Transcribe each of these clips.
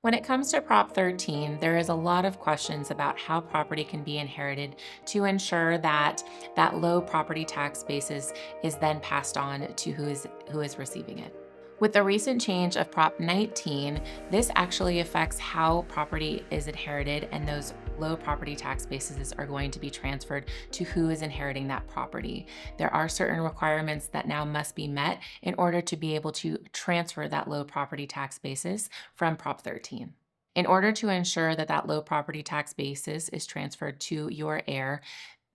When it comes to Prop 13, there is a lot of questions about how property can be inherited to ensure that that low property tax basis is then passed on to who is receiving it. With the recent change of Prop 19, this actually affects how property is inherited, and those low property tax bases are going to be transferred to who is inheriting that property. There are certain requirements that now must be met in order to be able to transfer that low property tax basis from Prop 13. In order to ensure that that low property tax basis is transferred to your heir,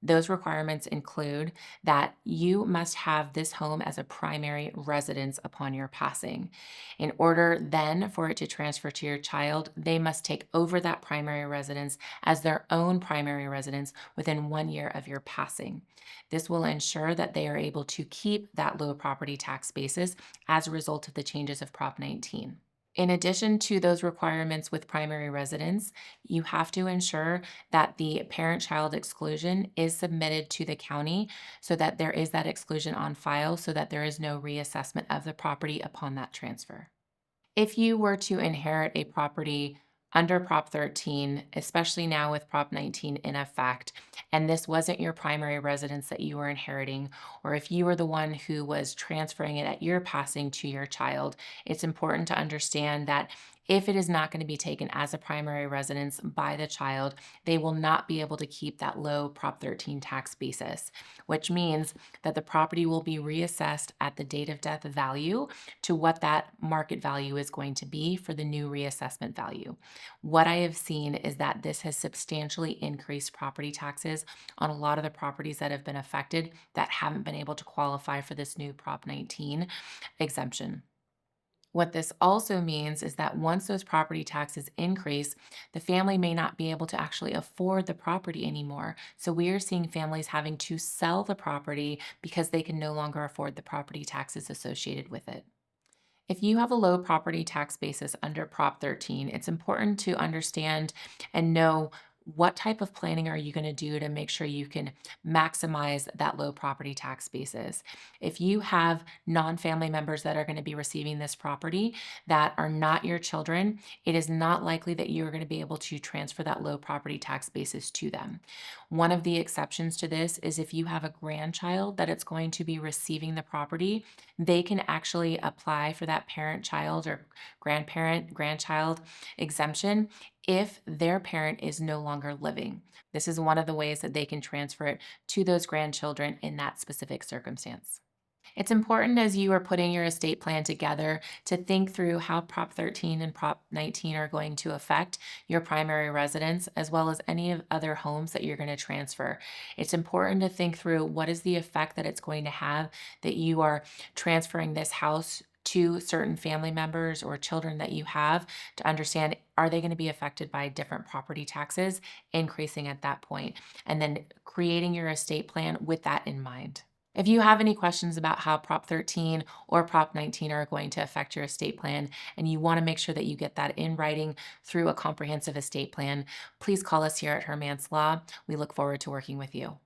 those requirements include that you must have this home as a primary residence upon your passing. In order then for it to transfer to your child, they must take over that primary residence as their own primary residence within 1 year of your passing. This will ensure that they are able to keep that low property tax basis as a result of the changes of Prop 19. In addition to those requirements with primary residence, you have to ensure that the parent-child exclusion is submitted to the county so that there is that exclusion on file so that there is no reassessment of the property upon that transfer. If you were to inherit a property under Prop 13, especially now with Prop 19 in effect, and this wasn't your primary residence that you were inheriting, or if you were the one who was transferring it at your passing to your child, it's important to understand that if it is not going to be taken as a primary residence by the child, they will not be able to keep that low Prop 13 tax basis, which means that the property will be reassessed at the date of death value to what that market value is going to be for the new reassessment value. What I have seen is that this has substantially increased property taxes on a lot of the properties that have been affected that haven't been able to qualify for this new Prop 19 exemption. What this also means is that once those property taxes increase, the family may not be able to actually afford the property anymore. So we are seeing families having to sell the property because they can no longer afford the property taxes associated with it. If you have a low property tax basis under Prop 13, it's important to understand and know what type of planning are you going to do to make sure you can maximize that low property tax basis. If you have non-family members that are going to be receiving this property that are not your children, it is not likely that you're going to be able to transfer that low property tax basis to them. One of the exceptions to this is if you have a grandchild that it's going to be receiving the property, they can actually apply for that parent-child or grandchild exemption if their parent is no longer living. This is one of the ways that they can transfer it to those grandchildren in that specific circumstance. It's important as you are putting your estate plan together to think through how Prop 13 and Prop 19 are going to affect your primary residence as well as any of other homes that you're going to transfer. It's important to think through what is the effect that it's going to have that you are transferring this house to certain family members or children that you have to understand, are they going to be affected by different property taxes increasing at that point, and then creating your estate plan with that in mind. If you have any questions about how Prop 13 or Prop 19 are going to affect your estate plan and you want to make sure that you get that in writing through a comprehensive estate plan, please call us here at Hermance Law. We look forward to working with you.